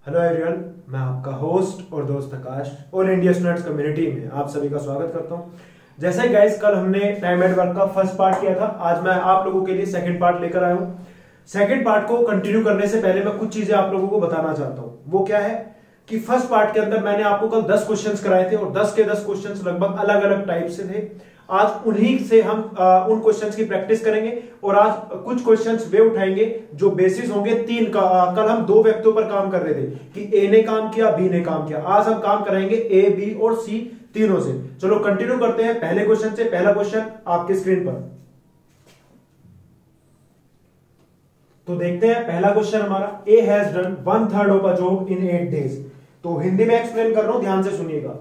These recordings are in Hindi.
हेलो एवरीवन, मैं आपका होस्ट और दोस्त आकाश ऑल इंडिया स्टूडेंट्स कम्युनिटी में आप सभी का स्वागत करता हूं। जैसे गाइस कल हमने टाइम एट वर्क का फर्स्ट पार्ट किया था, आज मैं आप लोगों के लिए सेकंड पार्ट लेकर आया हूं। सेकंड पार्ट को कंटिन्यू करने से पहले मैं कुछ चीजें आप लोगों को बताना चाहता हूं। वो क्या है कि फर्स्ट पार्ट के अंदर मैंने आपको कल 10 क्वेश्चंस कराए थे और 10 के 10 क्वेश्चंस लगभग अलग अलग टाइप से थे। आज उन्हीं से हम उन क्वेश्चंस की प्रैक्टिस करेंगे और आज कुछ क्वेश्चंस वे उठाएंगे जो बेसिस होंगे तीन का। कल हम दो व्यक्तियों पर काम कर रहे थे कि ए ने काम किया, बी ने काम किया। आज हम काम कराएंगे ए, बी और सी तीनों से। चलो कंटिन्यू करते हैं पहले क्वेश्चन से। पहला क्वेश्चन आपके स्क्रीन पर तो देखते हैं। पहला क्वेश्चन हमारा, A has done 1/3 of a job in 8 days। तो हिंदी में एक्सप्लेन कर रहा हूं, ध्यान से सुनिएगा।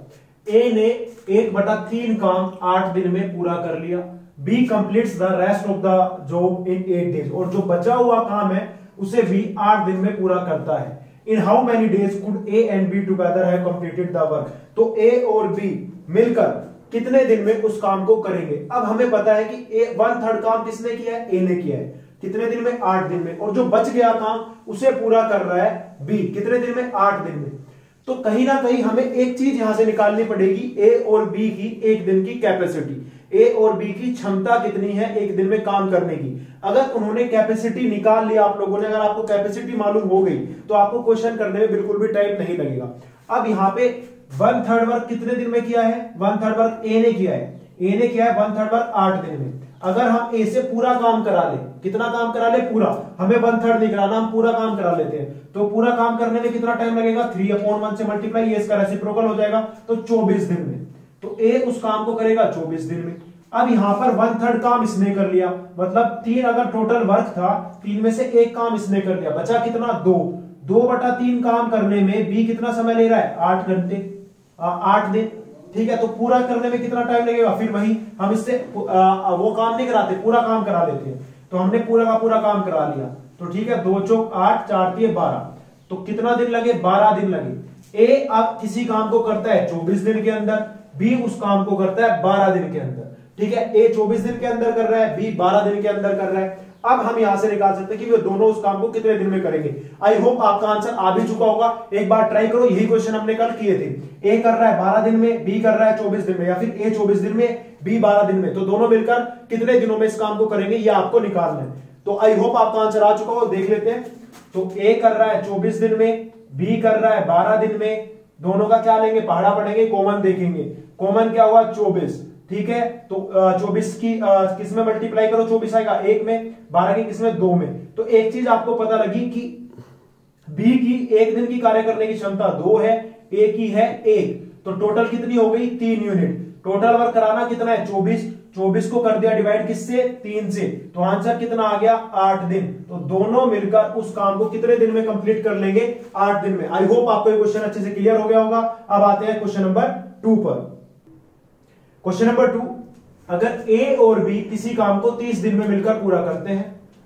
ए ने 1/3 काम 8 दिन में पूरा कर लिया। B completes the rest of the job in 8 days। और जो बचा हुआ काम है उसे बी 8 दिन में पूरा करता है। इन how many days could A and be together have completed the work. तो ए और बी मिलकर कितने दिन में उस काम को करेंगे। अब हमें पता है कि ए 1/3 काम किसने किया है, ए ने किया है। कितने दिन में, 8 दिन में। और जो बच गया काम उसे पूरा कर रहा है बी। कितने दिन में, 8 दिन में। तो कहीं ना कहीं हमें एक चीज यहां से निकालनी पड़ेगी, ए और बी की एक दिन की कैपेसिटी। ए और बी की क्षमता कितनी है एक दिन में काम करने की। अगर उन्होंने कैपेसिटी निकाल लिया आप लोगों ने, अगर आपको कैपेसिटी मालूम हो गई तो आपको क्वेश्चन करने में बिल्कुल भी टाइम नहीं लगेगा। अब यहां पे 1/3 वर्क कितने दिन में किया है, 1/3 वर्क ए ने किया है। ए ने किया है 1/3 वर्क 8 दिन में। अगर हम ए से पूरा काम करा ले, कितना काम करा ले, पूरा, हमें 1/3 नहीं कराना, हम पूरा काम करा लेते हैं। तो पूरा काम करने में कितना टाइम लगेगा, 3/1 से मल्टीप्लाई, ये इसका रेसिप्रोकल हो जाएगा तो 24 दिन में। तो ए उस काम को करेगा 24 दिन में। अब यहां पर 1/3 काम इसने कर लिया, मतलब 3 अगर टोटल वर्क था, 3 में से 1 काम इसने कर लिया, बचा कितना, 2/3 काम करने में बी कितना समय ले रहा है, 8 घंटे, 8 दिन। ठीक है, तो पूरा करने में कितना टाइम लगेगा, फिर वही हम इससे वो काम नहीं कराते, पूरा काम करा लेते हैं। तो हमने पूरा का पूरा काम करा लिया। तो ठीक है, 2 चौक 8, 4 3 12, तो कितना दिन लगे, 12 दिन लगे। ए अब किसी काम को करता है 24 दिन के अंदर, बी उस काम को करता है 12 दिन के अंदर। ठीक है, ए 24 दिन के अंदर कर रहा है, बी 12 दिन के अंदर कर रहा है। अब हम यहां से निकाल सकते हैं कि वे दोनों उस काम को कितने दिन में करेंगे। आई होप आपका आंसर आ भी चुका होगा। एक बार ट्राई करो, यही क्वेश्चन हमने कल किए थे। ए कर रहा है 12 दिन में, बी कर रहा है 24 दिन में, या फिर ए 24 दिन में, बी 12 दिन में। तो दोनों मिलकर कितने दिनों में इस काम को करेंगे, ये आपको निकालना है। तो आई होप आपका आंसर आ चुका हो, देख लेते हैं। तो ए कर रहा है 24 दिन में, बी कर रहा है 12 दिन में। दोनों का क्या लेंगे, पहाड़ा पढ़ेंगे, कॉमन देखेंगे। कॉमन क्या हुआ, 24। ठीक है, तो 24 की किस में मल्टीप्लाई करो, 24 आएगा 1 में, 12 की किस में, 2 में। तो एक चीज आपको पता लगी कि बी की एक दिन की कार्य करने की क्षमता 2 है, ए की है 1। तो टोटल कितनी हो गई, 3 यूनिट। टोटल वर्क कराना कितना है, 24 को कर दिया डिवाइड किससे, 3 से। तो आंसर कितना आ गया, 8 दिन। तो दोनों मिलकर उस काम को कितने दिन में कंप्लीट कर लेंगे, 8 दिन में। आई होप आपको ये क्वेश्चन अच्छे से क्लियर हो गया होगा। अब आते हैं क्वेश्चन नंबर 2 पर। क्वेश्चन नंबर 2, अगर ए और बी किसी काम को 30 दिन में मिलकर पूरा करते हैं,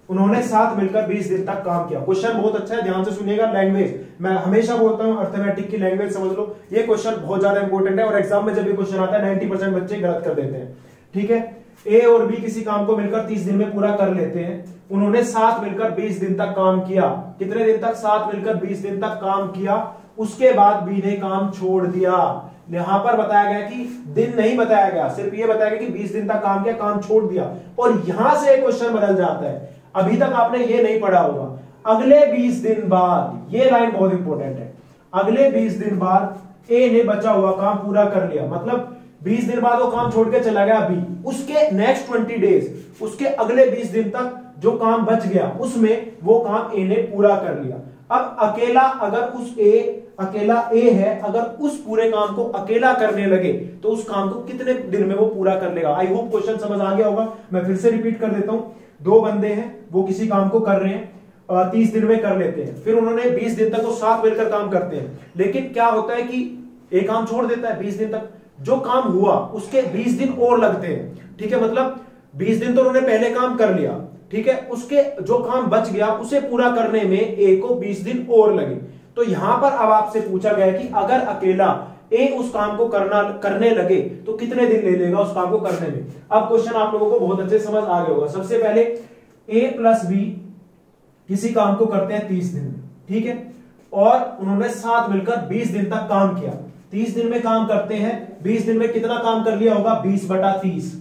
उन्होंने साथ मिलकर 20 दिन तक काम किया। क्वेश्चन बहुत अच्छा है, ध्यान से सुनिएगा। लैंग्वेज, मैं हमेशा बोलता हूं अर्थमेटिक की लैंग्वेज समझ लो। ये क्वेश्चन बहुत ज्यादा इंपॉर्टेंट है और एग्जाम में जब ये क्वेश्चन आता है 90% बच्चे गलत कर देते हैं। ठीक है, ए और बी किसी काम को मिलकर 30 दिन में पूरा कर लेते हैं। उन्होंने साथ मिलकर 20 दिन तक काम किया। कितने दिन तक, साथ मिलकर 20 दिन तक काम किया। उसके बाद बी ने काम छोड़ दिया। यहां पर बताया गया कि दिन नहीं बताया गया, सिर्फ ये बताया गया कि 20 दिन तक काम किया, काम छोड़ दिया। और यहां से क्वेश्चन बदल जाता है। अभी तक आपने ये नहीं पढ़ा होगा। अगले 20 दिन बाद, ये लाइन बहुत इंपॉर्टेंट है, अगले 20 दिन बाद ए ने बचा हुआ काम पूरा कर लिया। मतलब 20 दिन बाद वो काम छोड़ के चला गया बी। उसके नेक्स्ट 20 डेज, उसके अगले 20 दिन तक जो काम बच गया उसमें वो काम ए ने पूरा कर लिया। अब अकेला अकेला ए है, अगर उस पूरे काम को अकेला करने लगे तो उस काम को कितने दिन में वो पूरा कर लेगा। आई होप क्वेश्चन समझ आ गया होगा। मैं फिर से रिपीट कर देता हूं। 2 बंदे हैं, वो किसी काम को कर रहे हैं, 30 दिन में कर लेते हैं। फिर उन्होंने 20 दिन तक वो साथ मिलकर काम करते हैं। लेकिन क्या होता है कि एक काम छोड़ देता है 20 दिन तक। जो काम हुआ उसके 20 दिन और लगते हैं। ठीक है, मतलब 20 दिन तो उन्होंने पहले काम कर लिया। ठीक है, उसके जो काम बच गया उसे पूरा करने में ए को 20 दिन और लगे। तो यहां पर अब आपसे पूछा गया कि अगर अकेला ए उस काम को करने लगे तो कितने दिन ले लेगा उस काम को करने में। अब क्वेश्चन आप लोगों को बहुत अच्छे समझ आ गया होगा। सबसे पहले ए प्लस बी किसी काम को करते हैं 30 दिन में। ठीक है, और उन्होंने साथ मिलकर 20 दिन तक काम किया। 30 दिन में काम करते हैं, 20 दिन में कितना काम कर लिया होगा? 20/30।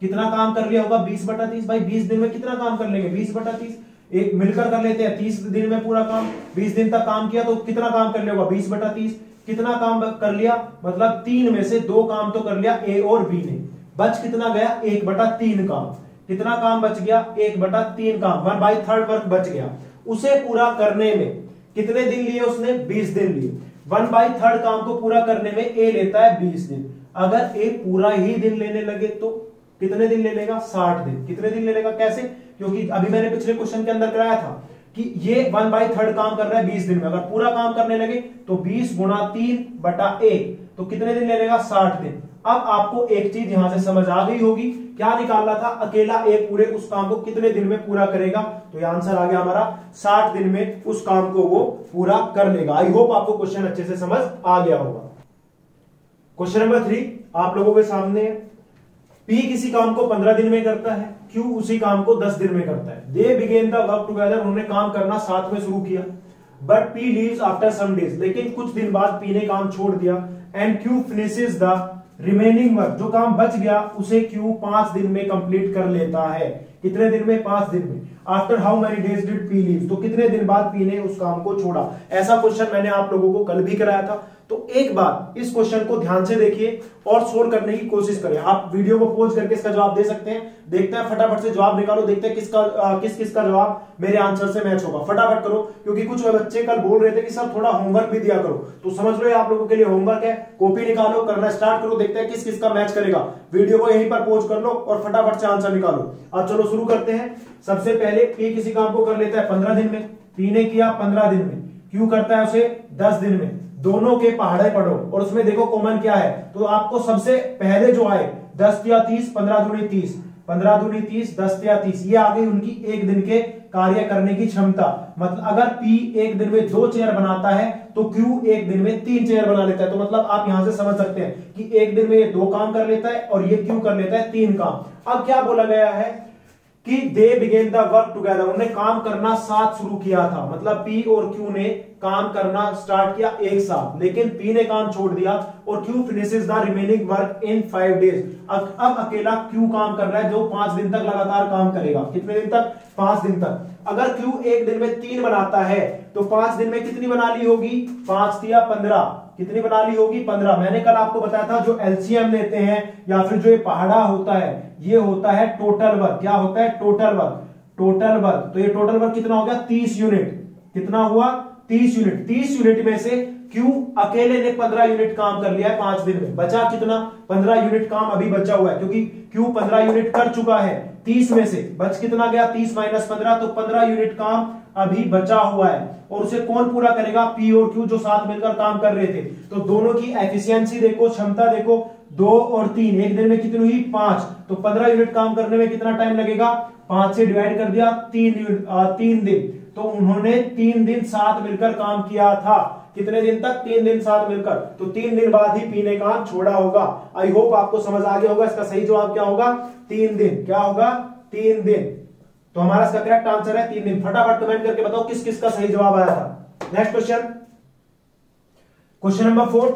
कितना काम कर लिया होगा? 20/30। भाई 20 दिन में कितना काम कर लेंगे? 20/30। एक मिलकर कर लेते हैं, 30 दिन में पूरा काम, 20 दिन तक काम किया तो कितना काम कर लिया होगा? 20/30। कितना काम कर लिया? मतलब 3 में से 2 काम तो कर लिया ए और बी ने, बच कितना गया? 1/3 काम। कितना काम बच गया? 1/3 काम, 1/3 वर्क बच गया। उसे पूरा करने में कितने दिन लिए उसने? 20 दिन लिए। 1/3 काम को पूरा करने में ए लेता है 20 दिन। अगर ए पूरा ही दिन लेने लगे तो कितने दिन ले लेगा? 60 दिन। कितने दिन ले लेगा? कैसे? क्योंकि अभी मैंने पिछले क्वेश्चन के अंदर कराया था कि ये 1/3 काम कर रहा है 20 दिन में, अगर पूरा काम करने लगे तो 20 × 3/1 तो कितने दिन ले लेगा? 60 दिन। अब आपको एक चीज यहां से समझ आ गई होगी, क्या निकालना था? अकेला ए पूरे उस काम को कितने दिन में पूरा करेगा? तो ये आंसर आ गया हमारा 60 दिन में उस काम को वो पूरा कर लेगा। आई होप आपको क्वेश्चन अच्छे से समझ आ गया होगा। क्वेश्चन नंबर 3 आप लोगों के सामने है। P किसी काम को 15 दिन में करता है, Q उसी काम को 10 दिन में करता है। They begin the work together, उन्होंने काम करना साथ में शुरू किया। But P leaves after some days, लेकिन कुछ दिन बाद P ने काम छोड़ दिया। And Q finishes the remaining work, जो काम बच गया उसे Q 5 दिन में कंप्लीट कर लेता है। कितने दिन में? 5 दिन में। After how many days did P leave, तो कितने दिन बाद P ने उस काम को छोड़ा। ऐसा क्वेश्चन मैंने आप लोगों को कल भी कराया था। तो एक बार इस क्वेश्चन को ध्यान से देखिए और सोल्व करने की कोशिश करें। आप वीडियो को पॉज करके इसका जवाब दे सकते हैं। देखते हैं, फटाफट से जवाब निकालो, देखते हैं किसका जवाब मेरे आंसर से मैच होगा। फटाफट करो, क्योंकि कुछ बच्चे कल बोल रहे थे कि सर थोड़ा होमवर्क भी दिया करो, तो समझ लो आप लोगों के लिए होमवर्क है। कॉपी निकालो, करना स्टार्ट करो, देखते हैं किसका मैच करेगा। वीडियो को यहीं पर पॉज कर लो और फटाफट से आंसर निकालो। अब चलो शुरू करते हैं। सबसे पहले P किसी काम को कर लेता है 15 दिन में, P ने किया 15 दिन में, Q करता है उसे 10 दिन में। दोनों के पहाड़े पढ़ो और उसमें देखो कॉमन क्या है। तो आपको सबसे पहले जो आए 10 या 30, 15 दूनी 30, 15 दूनी 30, 10 या 30, ये आ गई उनकी एक दिन के कार्य करने की क्षमता। मतलब अगर P एक दिन में 2 चेयर बनाता है तो Q एक दिन में 3 चेयर बना लेता है। तो मतलब आप यहां से समझ सकते हैं कि एक दिन में ये 2 काम कर लेता है और ये Q कर लेता है 3 काम। अब क्या बोला गया है कि दे बिगेन द वर्क टुगेदर, उन्होंने काम करना साथ शुरू किया था। मतलब P और Q ने काम करना स्टार्ट किया एक साथ, लेकिन P ने काम छोड़ दिया और Q finishes the remaining work in 5 days. अब अकेला Q काम कर रहा है जो 5 दिन तक लगातार काम करेगा। कितने दिन तक? 5 दिन तक। अगर Q एक दिन में 3 बनाता है तो 5 दिन में कितनी बना ली होगी? 5 या 15, कितनी बना ली होगी? 15। मैंने कल आपको बताया था जो एलसीएम लेते हैं या फिर जो ये पहाड़ा होता है, ये होता है टोटल वर्क। क्या होता है? Total work. टोटल वर्क, तो ये टोटल वर्क कितना हो गया? 30 यूनिट। कितना हुआ? 30 यूनिट। 30 यूनिट में से Q अकेले ने 15 यूनिट काम कर लिया है 5 दिन में। बचा कितना? 15 यूनिट काम अभी बचा हुआ है, क्योंकि Q 15 यूनिट कर चुका है। 30 में से बच कितना गया? 30 - 15, तो 15 यूनिट काम अभी बचा हुआ है। और उसे कौन पूरा करेगा? P और Q जो साथ मिलकर काम कर रहे थे। तो दोनों की एफिशिएंसी देखो, क्षमता देखो, 2 और 3, एक दिन में कितनी हुई? 5। तो 15 यूनिट काम करने में कितना टाइम लगेगा? 5 से डिवाइड कर दिया, 3 दिन। तो उन्होंने 3 दिन साथ मिलकर काम किया था। कितने दिन तक? 3 दिन साथ मिलकर। तो 3 दिन बाद ही P ने काम छोड़ा होगा। आई होप आपको समझ आ गया होगा। इसका सही जवाब क्या होगा? 3 दिन। क्या होगा? 3 दिन। तो हमारा इसका करेक्ट आंसर है 3 दिन। फटाफट कमेंट करके बताओ किस का सही जवाब आया था। नेक्स्ट क्वेश्चन, क्वेश्चन नंबर 4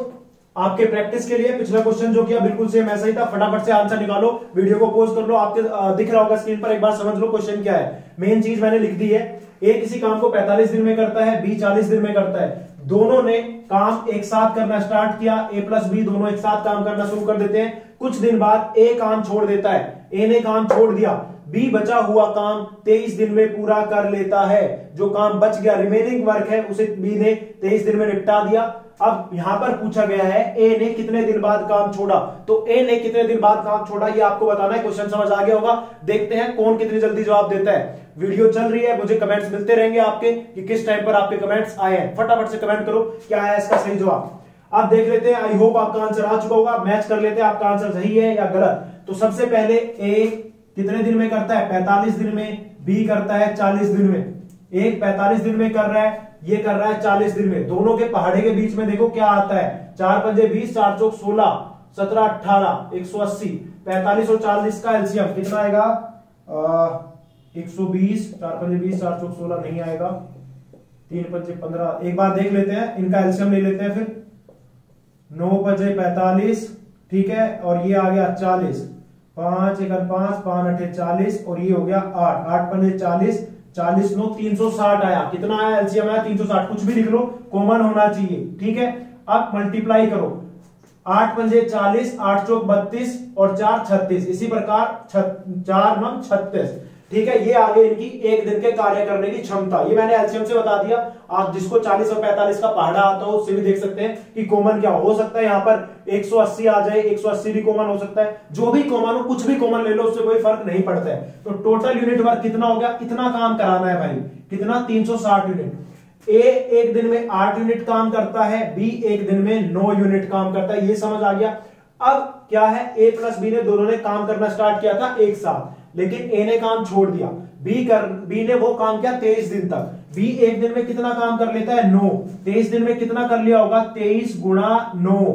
आपके प्रैक्टिस के लिए। पिछला क्वेश्चन जो किया बिल्कुल सेम ऐसा ही था। फटाफट से आंसर निकालो, वीडियो को पॉज कर लो, आपके दिख रहा होगा स्क्रीन पर, एक बार समझ लो क्वेश्चन क्या है। मेन चीज मैंने लिख दी है। ए किसी काम को 45 दिन में करता है, बी 40 दिन में करता है। दोनों ने काम एक साथ करना स्टार्ट किया। ए प्लस बी दोनों एक साथ काम करना शुरू कर देते हैं। कुछ दिन बाद ए काम छोड़ देता है, ए ने काम छोड़ दिया। बी बचा हुआ काम 23 दिन में पूरा कर लेता है। जो काम बच गया, रिमेनिंग वर्क है, उसे बी ने 23 दिन में निपटा दिया। अब यहां पर पूछा गया है ए ने कितने दिन बाद काम छोड़ा। तो ए ने कितने दिन बाद काम छोड़ा ये आपको बताना है। क्वेश्चन समझ आ गया होगा। देखते हैं कौन कितनी जल्दी जवाब देता है। वीडियो चल रही है, मुझे कमेंट्स मिलते रहेंगे आपके कि किस टाइम पर आपके कमेंट्स आए हैं। फटाफट से कमेंट करो क्या है इसका सही जवाब। आप देख लेते हैं, आई होप आपका आंसर आ चुका होगा। मैच कर लेते हैं आपका आंसर सही है या गलत। तो सबसे पहले ए कितने दिन में करता है? 45 दिन में। बी करता है 40 दिन में। एक 45 दिन में कर रहा है, ये कर रहा है 40 दिन में। दोनों के पहाड़े के बीच में देखो क्या आता है। 4 पंजे 20, 4 चौक 16, 17 18, 180। 45 और 40 का एलसीएम कितना आएगा? 120। 4 पंजे 20, 4 चौक 16 नहीं आएगा। 3 5 15, एक बार देख लेते हैं, इनका एलसीएम ले लेते हैं फिर। 9 5 45, ठीक है, और ये आ गया 40, 5 1 5 5 8 40, और ये हो गया 8 8 5 40, 40 9 360 आया। कितना आया एलसीएम आया 360, कुछ भी लिख लो, कॉमन होना चाहिए, ठीक है। अब मल्टीप्लाई करो, 8 पंजे 40, 8 चौक 32 और 4 36, इसी प्रकार 4 9 36, ठीक है। ये आगे इनकी एक दिन के कार्य करने की क्षमता, ये मैंने एलसीएम से बता दिया। आप जिसको 40 और 45 का पहाड़ा आता हो उससे भी देख सकते हैं कि कॉमन क्या हो सकता है। यहाँ पर 180 आ जाए, 180 भी कॉमन हो सकता है, जो भी कॉमन हो, कुछ भी कॉमन ले लो, उससे कोई फर्क नहीं पड़ता है। तो टोटल यूनिट वर्क कितना हो गया, इतना काम कराना है भाई, कितना 360 यूनिट। ए एक दिन में 8 यूनिट काम करता है, बी एक दिन में 9 यूनिट काम करता है, ये समझ आ गया। अब क्या है, ए प्लस बी ने दोनों ने काम करना स्टार्ट किया था एक साथ, लेकिन ए ने काम छोड़ दिया, बी ने वो काम किया 23 दिन तक। बी एक दिन में कितना काम कर लेता है 9, 23 दिन में कितना कर लिया होगा, 23 गुणा 9,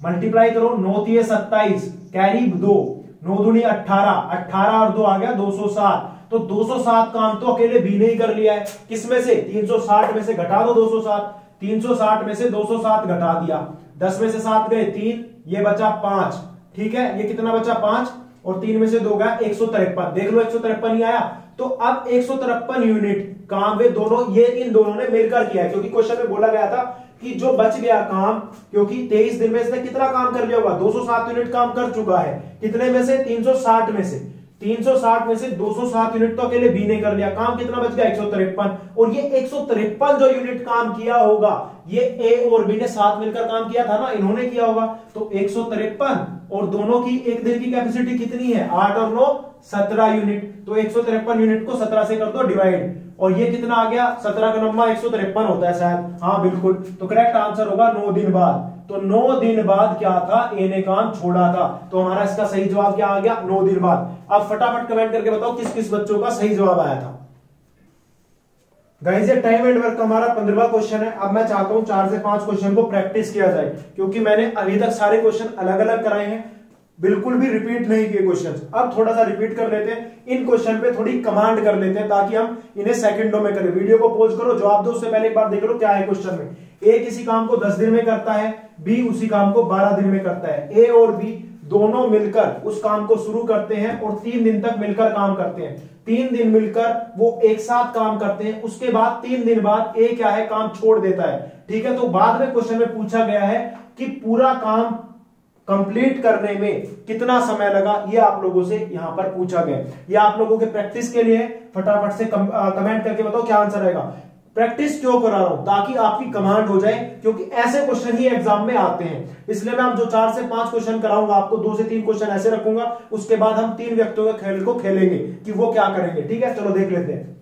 मल्टीप्लाई करो, 9 3 27, कैरी 2, 9 दूनी 18, 18 और 2 आ गया 207। तो 207 काम तो अकेले बी ने ही कर लिया है, किसमें से, 360 में से घटा दो 207, 360 में से 207 घटा दिया, 10 में से 7 गए 3, ये बचा 5, ठीक है। ये कितना बचा 5 और 3 में से 2 गया 153, देख लो 153 ही आया। तो अब 153 यूनिट काम वे दोनों, ये इन दोनों ने मिलकर किया है, क्योंकि क्वेश्चन में बोला गया था कि जो बच गया काम, क्योंकि 23 दिन में इसने कितना काम कर लिया होगा, 207 यूनिट काम कर चुका है, कितने में से, 360 में से, 360 में से 207 यूनिट तो अकेले बी ने कर लिया, काम कितना बच गया 153। और ये 153 जो यूनिट काम किया होगा, ये ए और बी ने साथ मिलकर काम किया था ना, इन्होंने किया होगा। तो 153 और दोनों की एक दिन की कैपेसिटी कितनी है, 8 और 9 17 यूनिट। तो 153 यूनिट को 17 से कर दो डिवाइड, और ये कितना आ गया, 17 का नंबर 153 होता है शायद, हाँ बिल्कुल। तो करेक्ट आंसर होगा 9 दिन बाद। तो 9 दिन बाद क्या था, ए ने काम छोड़ा था, तो हमारा इसका सही जवाब क्या आ गया, 9 दिन बाद। अब फटाफट कमेंट करके बताओ किस किस बच्चों का सही जवाब आया था। गाइस ये टाइम एंड वर्क हमारा 15वां क्वेश्चन है। अब मैं चाहता हूं 4 से 5 क्वेश्चन को प्रैक्टिस किया जाए, क्योंकि मैंने अभी तक सारे क्वेश्चन अलग अलग कराए हैं, बिल्कुल भी रिपीट नहीं किए क्वेश्चंस। अब थोड़ा सा रिपीट कर लेते हैं, इन क्वेश्चन पे थोड़ी कमांड कर लेते हैं, ताकि हम इन्हें सेकंडों में करें। वीडियो को पॉज करो, जवाब दो, उससे पहले एक बार देख लो क्या है क्वेश्चन में। ए किसी काम को 10 दिन में करता है, बी उसी काम को 12 दिन में करता है। ए और बी दोनों मिलकर उस काम को शुरू करते हैं और 3 दिन तक मिलकर काम करते हैं। 3 दिन मिलकर वो एक साथ काम करते हैं, उसके बाद 3 दिन बाद ए क्या है, काम छोड़ देता है, ठीक है। तो बाद में क्वेश्चन में पूछा गया है कि पूरा काम कंप्लीट करने में कितना समय लगा, ये आप लोगों से यहां पर पूछा गया। ये आप लोगों के प्रैक्टिस के लिए, फटाफट से कमेंट करके बताओ क्या आंसर आएगा। प्रैक्टिस क्यों करा रहा हूं, ताकि आपकी कमांड हो जाए, क्योंकि ऐसे क्वेश्चन ही एग्जाम में आते हैं। इसलिए मैं आप जो 4 से 5 क्वेश्चन कराऊंगा, आपको 2 से 3 क्वेश्चन ऐसे रखूंगा, उसके बाद हम 3 व्यक्तियों के खेल को खेलेंगे कि वो क्या करेंगे, ठीक है। चलो देख लेते हैं।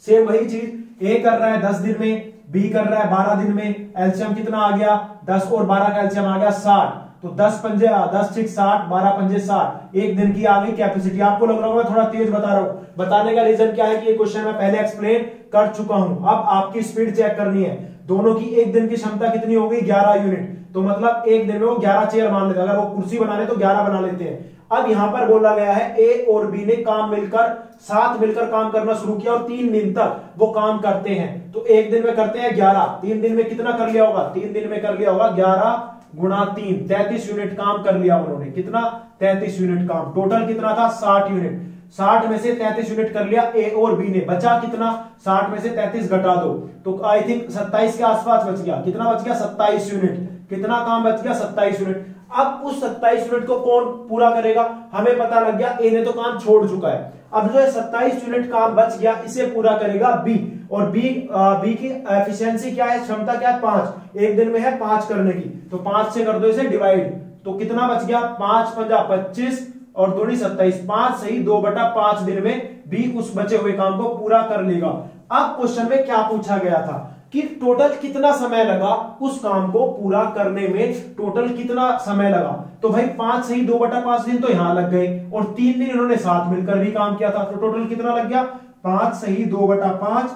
सेम वही चीज, ए कर रहा है 10 दिन में, बी कर रहा है 12 दिन में। एलसीएम कितना आ गया, 10 और 12 का एलसीएम आ गया 60। तो 10 पंजे 10 6 60, 12 पंजे 60, एक दिन की आ गई कैपेसिटी। आपको लग रहा होगा थोड़ा तेज बता रहा हूं, बताने का रीजन क्या है कि ये क्वेश्चन मैं पहले एक्सप्लेन कर चुका हूं। अब आपकी स्पीड चेक करनी है। दोनों की एक दिन की क्षमता कितनी होगी, 11 यूनिट। तो मतलब एक दिन में वो 11 चेयर मान लेते हैं, अगर वो कुर्सी बना ले तो 11 बना लेते हैं। अब यहां पर बोला गया है ए और बी ने काम मिलकर, साथ मिलकर काम करना शुरू किया और 3 दिन तक वो काम करते हैं। तो एक दिन में करते हैं 11, 3 दिन में कितना कर लिया होगा, 3 दिन में कर लिया होगा 11 गुणा 3, 33 यूनिट काम कर लिया उन्होंने। कितना, 33 यूनिट काम। टोटल कितना था, 60 यूनिट। 60 में से 33 यूनिट कर लिया ए और बी ने, बचा कितना, 60 में से 33 घटा दो तो आई थिंक 27 के आसपास बच गया। कितना बच गया, 27 यूनिट। कितना काम बच गया, 27 यूनिट। अब उस 27 यूनिट को कौन पूरा करेगा, हमें पता लग गया ए ने तो काम छोड़ चुका है। अब जो 27 यूनिट काम बच गया, इसे पूरा करेगा बी। और बी की एफिशिएंसी क्या है, क्षमता क्या है, 5। एक दिन में है 5 करने की, तो 5 से कर दो इसे डिवाइड। तो कितना बच गया, 5 पंजा 25 और 2 27, 5 सही 2/5 दिन में बी उस बचे हुए काम को पूरा कर लेगा। अब क्वेश्चन में क्या पूछा गया था कि टोटल कितना समय लगा उस काम को पूरा करने में, टोटल कितना समय लगा। तो भाई 5 सही 2/5 दिन तो यहां लग गए, और 3 दिन इन्होंने साथ मिलकर भी काम किया था। तो टोटल कितना लग गया, 5 सही 2/5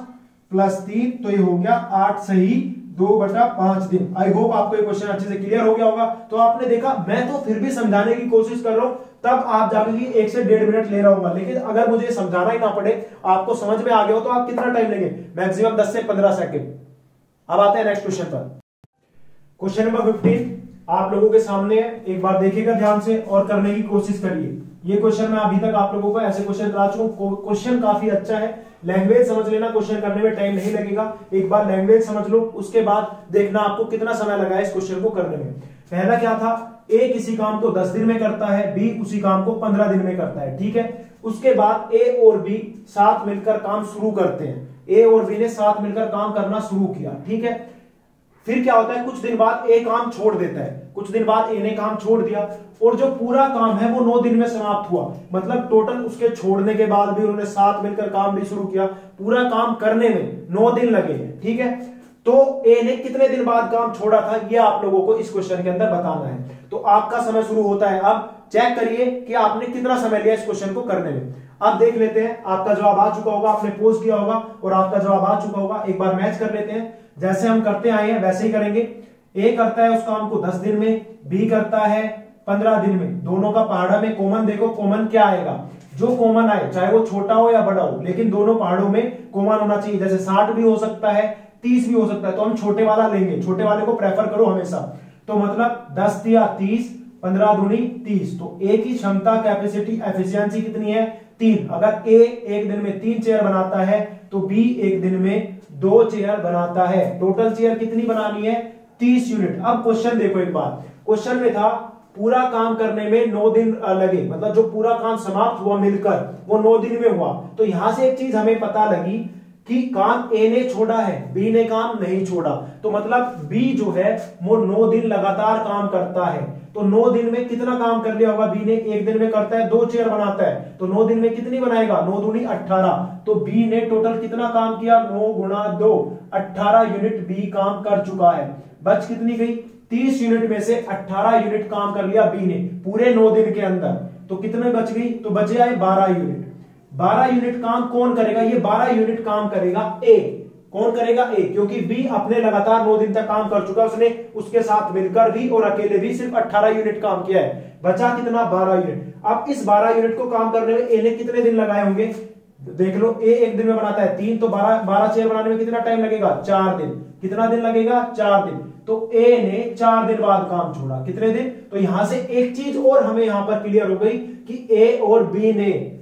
प्लस 3, तो ये हो गया 8 सही 2/5 दिन। आई होप आपको ये क्वेश्चन अच्छे से क्लियर हो गया होगा। तो आपने देखा, मैं तो फिर भी समझाने की कोशिश कर रहा हूं, तब आप जाके 1 से 1.5 मिनट ले रहा होगा, लेकिन अगर मुझे समझाना ही ना पड़े, आपको समझ में आ गया हो, तो आप कितना टाइम लेंगे? मैक्सिमम 10 से 15 सेकेंड। अब आते हैं नेक्स्ट क्वेश्चन पर। क्वेश्चन नंबर 15 आप लोगों के सामने है, एक बार देखिएगा ध्यान से और करने की कोशिश करिए। ये क्वेश्चन मैं अभी तक आप लोगों को ऐसे क्वेश्चन करा चुका हूं। क्वेश्चन काफी अच्छा है, लैंग्वेज समझ लेना, क्वेश्चन करने में टाइम नहीं लगेगा। एक बार लैंग्वेज समझ लो, उसके बाद देखना आपको कितना समय लगा है इस क्वेश्चन को करने में। पहला क्या था, ए किसी काम को 10 दिन में करता है, बी उसी काम को 15 दिन में करता है, ठीक है। उसके बाद ए और बी साथ मिलकर काम शुरू करते हैं। ए और बी ने साथ मिलकर काम करना शुरू किया, ठीक है। फिर क्या होता है, कुछ दिन बाद ए काम छोड़ देता है, कुछ दिन बाद ए ने काम छोड़ दिया, और जो पूरा काम है वो 9 दिन में समाप्त हुआ। मतलब टोटल उसके छोड़ने के बाद भी उन्होंने साथ मिलकर काम भी शुरू किया, पूरा काम करने में 9 दिन लगे हैं, ठीक है। तो ए ने कितने दिन बाद काम छोड़ा था, ये आप लोगों को इस क्वेश्चन के अंदर बताना है। तो आपका समय शुरू होता है। अब चेक करिए कि आपने कितना समय लिया इस क्वेश्चन को करने में। अब देख लेते हैं, आपका जवाब आ चुका होगा, आपने पोस्ट किया होगा और आपका जवाब आ चुका होगा। एक बार मैच कर लेते हैं, जैसे हम करते आए हैं वैसे ही करेंगे। ए करता है उस काम को 10 दिन में, बी करता है 15 दिन में। दोनों का पहाड़ा में कॉमन देखो, कॉमन क्या आएगा, जो कॉमन आए, चाहे वो छोटा हो या बड़ा हो, लेकिन दोनों पहाड़ों में कॉमन होना चाहिए। जैसे 60 भी हो सकता है, 30 भी हो सकता है, तो हम छोटे वाला लेंगे, छोटे वाले को प्रेफर करो हमेशा। तो मतलब 10 या 30, 15 दूनी 30। तो ए की क्षमता, कैपेसिटी, एफिशिएंसी कितनी है? 3। अगर ए एक दिन में 3 चेयर बनाता है तो बी एक दिन में 2 चेयर बनाता है। टोटल चेयर कितनी बनानी है? 30 यूनिट। अब क्वेश्चन देखो एक बार, क्वेश्चन में था पूरा काम करने में 9 दिन लगे, मतलब जो पूरा काम समाप्त हुआ मिलकर वो 9 दिन में हुआ। तो यहां से एक चीज हमें पता लगी कि काम ए ने छोड़ा है, बी ने काम नहीं छोड़ा। तो मतलब बी जो है वो 9 दिन लगातार काम करता है। तो 9 दिन में कितना काम कर लिया होगा? बी ने एक दिन में करता है 2 चेयर बनाता है, तो 9 दिन में कितनी बनाएगा? 9 दूनी 18। तो बी ने टोटल कितना काम किया? 9 गुणा 2, 18 यूनिट बी काम कर चुका है। बच कितनी गई? 30 यूनिट में से 18 यूनिट काम कर लिया बी ने पूरे 9 दिन के अंदर। तो कितने बच गई? तो बचे आए 12 यूनिट। 12 यूनिट काम कौन करेगा? ये 12 यूनिट काम करेगा ए। कौन करेगा? ए, क्योंकि बी अपने लगातार 9 दिन तक काम कर चुका है, उसने उसके साथ मिलकर भी और अकेले भी सिर्फ 18 यूनिट काम किया है। बचा कितना? 12 यूनिट। अब इस 12 यूनिट को काम करने में ए ने कितने दिन लगाए होंगे? देख लो, ए एक दिन में बनाता है 3, तो 12 चेयर बनाने में कितना टाइम लगेगा? 4 दिन। कितना दिन लगेगा? 4 दिन। तो ए ने 4 दिन बाद काम छोड़ा। कितने दिन? तो यहां से एक चीज और हमें यहां पर क्लियर हो गई कि ए और बी ने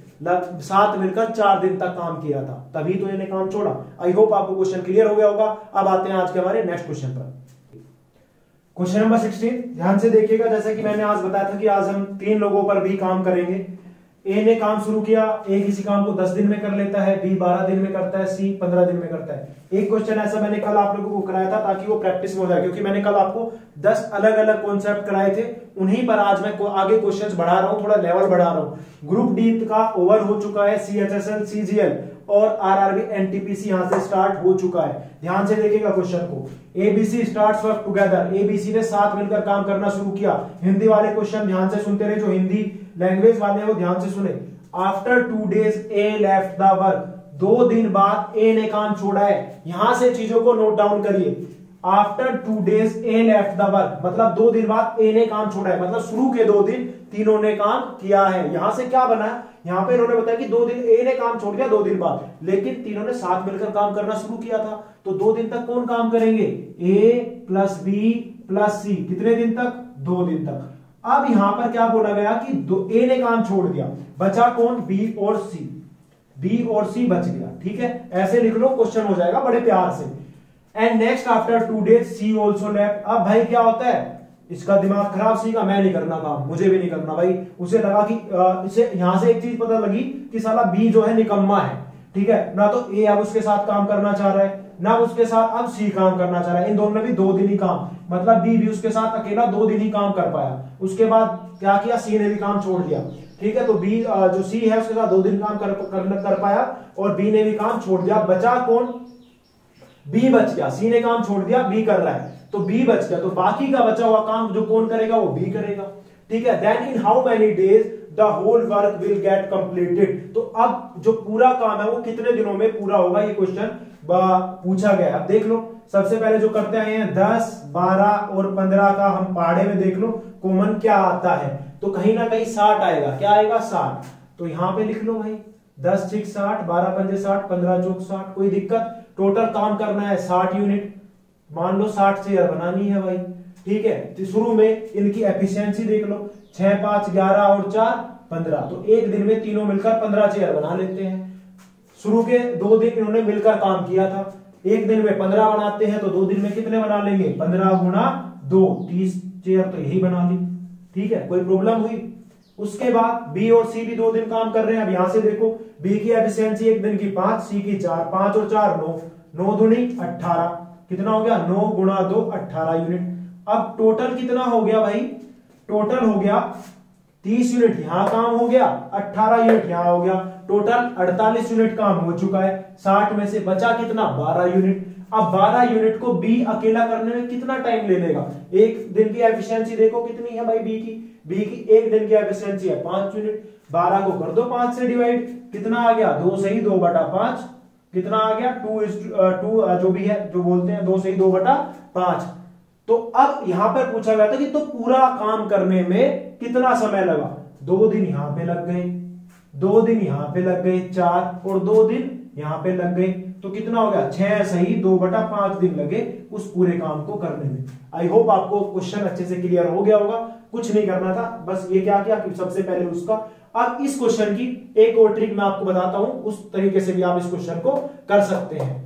साथ मिलकर 4 दिन तक काम किया था, तभी तो इन्हें काम छोड़ा। आई होप आपको क्वेश्चन क्लियर हो गया होगा। अब आते हैं आज के हमारे नेक्स्ट क्वेश्चन पर। क्वेश्चन नंबर 16 ध्यान से देखिएगा। जैसे कि मैंने आज बताया था कि आज हम 3 लोगों पर भी काम करेंगे। ए ने काम शुरू किया, ए किसी काम को 10 दिन में कर लेता है, बी 12 दिन में करता है, सी 15 दिन में करता है। एक क्वेश्चन ऐसा मैंने कल आप लोगों को कराया था ताकि वो प्रैक्टिस में हो जाए, क्योंकि मैंने कल आपको 10 अलग अलग कॉन्सेप्ट कराए थे, उन्हीं पर आज मैं आगे क्वेश्चंस बढ़ा रहा हूं, थोड़ा लेवल बढ़ा रहा हूं। ग्रुप डी का ओवर हो चुका है, सीएचएसएल, सीजीएल और आरआरबी एनटीपीसी यहां से स्टार्ट हो चुका है। ध्यान से देखिएगा क्वेश्चन को। ABC starts work together, ABC ने साथ मिलकर काम करना शुरू किया। हिंदी वाले क्वेश्चन ध्यान से सुनते रहे, जो हिंदी लैंग्वेज वाले हैं वो ध्यान से सुने। After 2 days A left the work, 2 दिन बाद ए ने काम छोड़ा है। यहां से चीजों को नोट डाउन करिए। After 2 days A left the work, मतलब 2 दिन बाद ए ने काम छोड़ा है, मतलब शुरू के 2 दिन तीनों ने काम किया है। यहां से क्या बना? यहां पे इन्होंने बताया कि 2 दिन ए ने काम छोड़ दिया 2 दिन बाद, लेकिन तीनों ने साथ मिलकर काम करना शुरू किया था। तो 2 दिन तक कौन काम करेंगे? ए प्लस बी प्लस सी। कितने दिन तक? 2 दिन तक। अब यहां पर क्या बोला गया कि ए ने काम छोड़ दिया, बचा कौन? बी और सी। बी और सी बच गया, ठीक है। ऐसे लिख लो, क्वेश्चन हो जाएगा बड़े प्यार से। And next after 2 days C also left. अब भाई क्या होता है, इसका दिमाग खराब, सी का मैं नहीं करना काम, मुझे भी नहीं करना भाई। उसे लगा कि इसे यहां से एक चीज पता लगी कि साला बी जो है निकम्मा है, ठीक है ना। तो ए अब उसके साथ काम करना चाह रहा है, ना उसके साथ अब सी काम करना चाह रहा है। इन दोनों ने भी 2 दिन ही काम, मतलब बी भी उसके साथ अकेला 2 दिन ही काम कर पाया। उसके बाद क्या किया? सी ने भी काम छोड़ दिया, ठीक है। तो बी जो सी है उसके साथ 2 दिन काम कर पाया और बी ने भी काम छोड़ दिया। बचा कौन? बी बच गया। सी ने काम छोड़ दिया, बी कर रहा है, तो बी बच गया। तो बाकी का बचा हुआ काम जो कौन करेगा? वो बी करेगा, ठीक है। Then in how many days the whole work will get completed. तो अब जो पूरा काम है वो कितने दिनों में पूरा होगा, ये क्वेश्चन पूछा गया। अब देख लो, सबसे पहले जो करते आए हैं 10, 12 और 15 का हम पहाड़े में देख लो कॉमन क्या आता है, तो कहीं ना कहीं 60 आएगा। क्या आएगा? 60। तो यहां पे लिख लो भाई 10 6 60, 12 पंजे 60, 15 चौक 60। कोई दिक्कत? टोटल काम करना है 60 यूनिट, मान लो 60 चेयर बनानी है भाई, ठीक है। तो शुरू में इनकी एफिशिएंसी देख लो, 6 5 11 और 4 15, तो एक दिन में तीनों मिलकर 15 चेयर बना लेते हैं। शुरू के 2 दिन इन्होंने मिलकर काम किया था, एक दिन में 15 बनाते हैं तो 2 दिन में कितने बना लेंगे? 15 गुणा 2, 30 चेयर तो यही बना ली, ठीक है। कोई प्रॉब्लम हुई? उसके बाद बी और सी भी 2 दिन काम कर रहे हैं। अब यहां से देखो बी की एफिशिएंसी एक दिन की 5, सी की 4, 5 और 4 9, 9 दूनी 18, कितना हो गया? 9 गुणा 2 18 यूनिट। अब टोटल कितना हो गया भाई? टोटल हो गया 30 यूनिट, यहां काम हो गया 18 यूनिट यहां हो गया, टोटल 48 यूनिट काम हो चुका है। 60 में से बचा कितना? 12 यूनिट। अब 12 यूनिट को बी अकेला करने में कितना टाइम ले लेगा? एक दिन की एफिशिएंसी देखो कितनी है भाई बी की एक दिन की एफिशिएंसी है 5 यूनिट। 12 को कर दो 5 से डिवाइड, कितना आ गया? 2 से ही 2/5, कितना आ गया? 2 जो भी है जो बोलते हैं 2 से ही 2/5। तो अब यहां पर पूछा गया था कि तो पूरा काम करने में कितना समय लगा? 2 दिन यहां पे लग गए, 2 दिन यहां पे लग गए 4 और 2 दिन यहां पे लग गए, तो कितना हो गया? 6 सही 2/5 दिन लगे उस पूरे काम को करने में। आई होप आपको क्वेश्चन अच्छे से क्लियर हो गया होगा। कुछ नहीं करना था, बस ये क्या किया कि सबसे पहले उसका। अब इस क्वेश्चन की एक और ट्रिक मैं आपको बताता हूं, उस तरीके से भी आप इस क्वेश्चन को कर सकते हैं।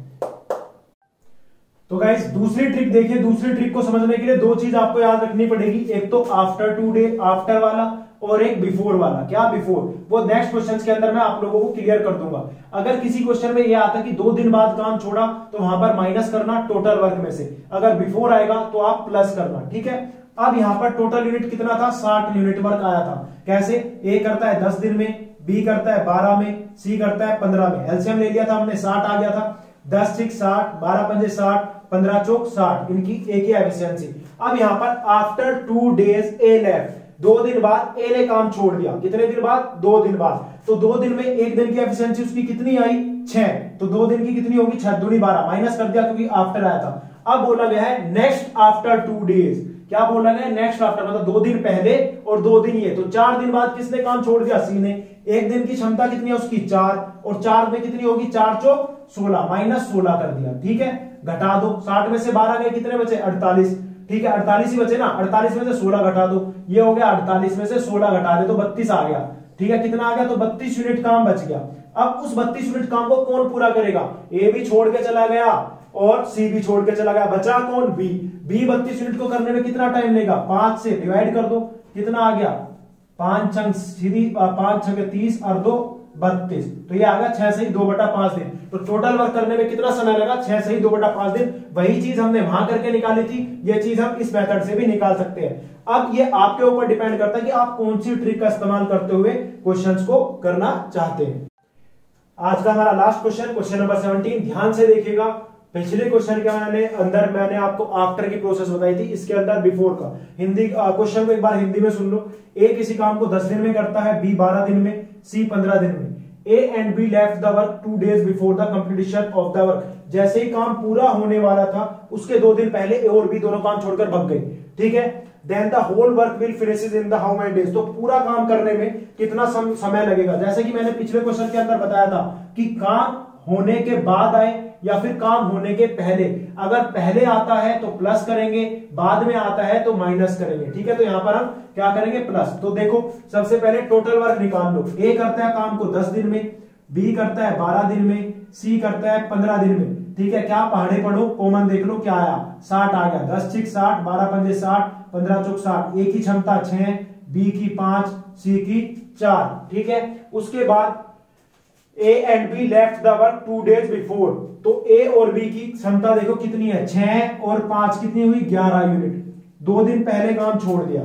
तो गाइस दूसरी ट्रिक देखिए। दूसरी ट्रिक को समझने के लिए 2 चीज आपको याद रखनी पड़ेगी, एक तो आफ्टर 2 डे आफ्टर वाला और एक बिफोर वाला। क्या बिफोर? वो नेक्स्ट क्वेश्चंस के अंदर मैं आप लोगों को क्लियर कर दूंगा। अगर किसी क्वेश्चन में ये आता कि 2 दिन बाद काम छोड़ा तो वहां पर माइनस करना टोटल वर्क में से, अगर बिफोर आएगा तो आप प्लस करना, ठीक है। अब यहां पर टोटल यूनिट कितना था? 60 यूनिट वर्क आया था। कैसे? ए करता है 10 दिन में, बी करता है 12 में, सी करता है 15 में। एलसीएम ले लिया था हमने, 60 आ गया था। 10 6 60, 12 पंजे 60, 15 चौक 60, इनकी एक ही एफिशिएंसी। अब यहां पर आफ्टर 2 डेज ए लेफ्ट, 2 दिन बाद ए ने काम छोड़ दिया। कितने दिन बाद? 2 दिन बाद। तो 2 दिन में एक दिन की एफिशिएंसी उसकी कितनी आई? 6। तो 2 दिन की कितनी होगी? 6 दूनी 12, माइनस कर दिया क्योंकि आफ्टर आया था। अब बोला गया है नेक्स्ट आफ्टर 2 डेज। क्या बोला गया? नेक्स्ट आफ्टर, मतलब 2 दिन पहले और 2 दिन ये, तो 4 दिन बाद किसने काम छोड़ दिया? सी ने। एक दिन की क्षमता कितनी है उसकी? 4, और 4 में कितनी होगी? 4 चौक 16, माइनस 16 कर दिया, ठीक है। घटा दो, 60 में से 12 गए, कितने बचे? 48, ठीक है। 48 ही बचे ना, 48 में से 16 घटा दो, ये हो गया 48 में से 16 घटा दे तो 32 आ गया, ठीक है। कितना आ गया? तो 32 यूनिट काम बच गया। अब उस 32 यूनिट काम को कौन पूरा करेगा? ए भी छोड़ के चला गया और सी भी छोड़ के चला गया, बचा कौन? बी। 32 यूनिट को करने में कितना टाइम लेगा? 5 से डिवाइड कर दो, कितना आ गया? 5 छंग सीधी 5 छंग 30 और 2 32, तो ये आ गया 6 से ही 2/5 दिन। तो टोटल वर्क करने में कितना समय लगा? 6 से ही 2/5 दिन। वही चीज हमने वहां करके निकाली थी, ये चीज हम इस मेथड से भी निकाल सकते हैं। अब ये आपके ऊपर डिपेंड करता है कि आप कौन सी ट्रिक का इस्तेमाल करते हुए क्वेश्चंस को करना चाहते हैं। आज का हमारा लास्ट क्वेश्चन, क्वेश्चन नंबर 17, ध्यान से देखिएगा। पिछले क्वेश्चन के अंदर मैंने आपको आफ्टर की प्रोसेस बताई थी, इसके अंदर बिफोर का हिंदी क्वेश्चन को एक बार हिंदी में सुन लो। ए किसी काम को 10 दिन में करता है, बी 12 दिन में, सी 15 दिन में। A and be left the work 2 days before the completion of the work. जैसे ही काम पूरा होने वाला था उसके 2 दिन पहले ए और बी दोनों काम छोड़कर भाग गए, ठीक है। Then the whole work will finishes in the how many days. तो पूरा काम करने में कितना समय लगेगा? जैसे कि मैंने पिछले क्वेश्चन के अंदर बताया था कि काम होने के बाद आए या फिर काम होने के पहले। अगर पहले आता है तो प्लस करेंगे, बाद में आता है तो माइनस करेंगे, ठीक है। तो यहां पर हम क्या करेंगे? प्लस। तो देखो सबसे पहले टोटल वर्क निकाल लो। ए करता है काम को 10 दिन में, बी करता है 12 दिन में, सी करता है 15 दिन में, ठीक है। क्या पहाड़े पढ़ो, कॉमन देख लो क्या आया? 60 आ गया। 10 6 60, 12 पंजे 60, 15 चौक 60। ए की क्षमता 6, बी की 5, सी की 4, ठीक है। उसके बाद A and be left the work 2 days before. तो ए और बी की क्षमता देखो कितनी है? 6 और 5 कितनी हुई? 11 यूनिट। 2 दिन पहले काम छोड़ दिया।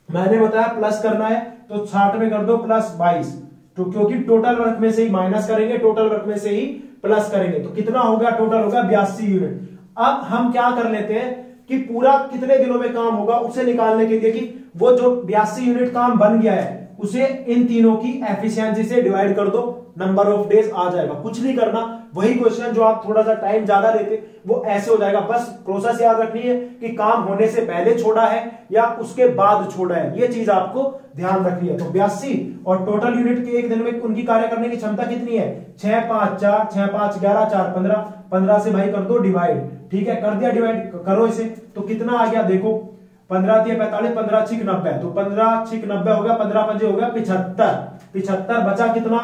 मैंने बताया प्लस करना है तो 60 में कर दो प्लस 22, तो क्योंकि टोटल वर्क में से ही माइनस करेंगे, टोटल वर्क में से ही प्लस करेंगे, तो कितना होगा? टोटल होगा 82 यूनिट। अब हम क्या कर लेते हैं कि पूरा कितने दिनों में काम होगा उसे निकालने के लिए कि वो जो 82 यूनिट काम बन गया है उसे इन तीनों की एफिशिएंसी से डिवाइड कर दो, नंबर ऑफ डेज आ जाएगा। कुछ नहीं करना, वही क्वेश्चन जो आप थोड़ा सा टाइम ज्यादा लेते वो ऐसे हो जाएगा। बस प्रोसेस याद रखनी है कि काम होने से पहले छोड़ा है या उसके बाद छोड़ा है, ये चीज आपको ध्यान रखनी है। तो 82 और टोटल यूनिट के एक दिन में उनकी कार्य करने की क्षमता कितनी है? 6 5 4 6 5 11 4 15, 15 से भाई कर दो डिवाइड। ठीक है, कर दिया डिवाइड, करो इसे तो कितना आ गया देखो, 15 × 45, 15 × 6 90, तो 15 × 6 90 हो गया, 15 × 5 हो गया 75, 75 बचा कितना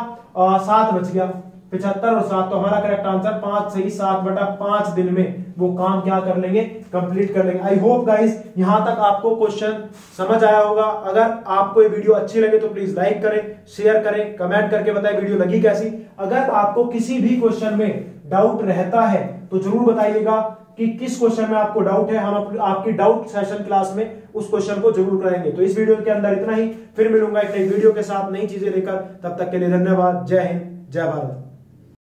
7 बच गया, 75 और 7, तो हमारा करेक्ट आंसर 5 सही 7/5 दिन में वो काम क्या कर लेंगे, कंप्लीट कर लेंगे। आई होप गाइस यहां तक आपको क्वेश्चन समझ आया होगा। अगर आपको ये वीडियो अच्छी लगे तो प्लीज लाइक करें, शेयर करें, कमेंट करके बताएं वीडियो लगी कैसी। अगर आपको किसी भी क्वेश्चन में डाउट रहता है तो जरूर बताइएगा कि किस क्वेश्चन में आपको डाउट है, हम आपकी डाउट सेशन क्लास में उस क्वेश्चन को जरूर कराएंगे। तो इस वीडियो के अंदर इतना ही, फिर मिलूंगा एक नई वीडियो के साथ नई चीजें लेकर, तब तक के लिए धन्यवाद। जय हिंद, जय भारत।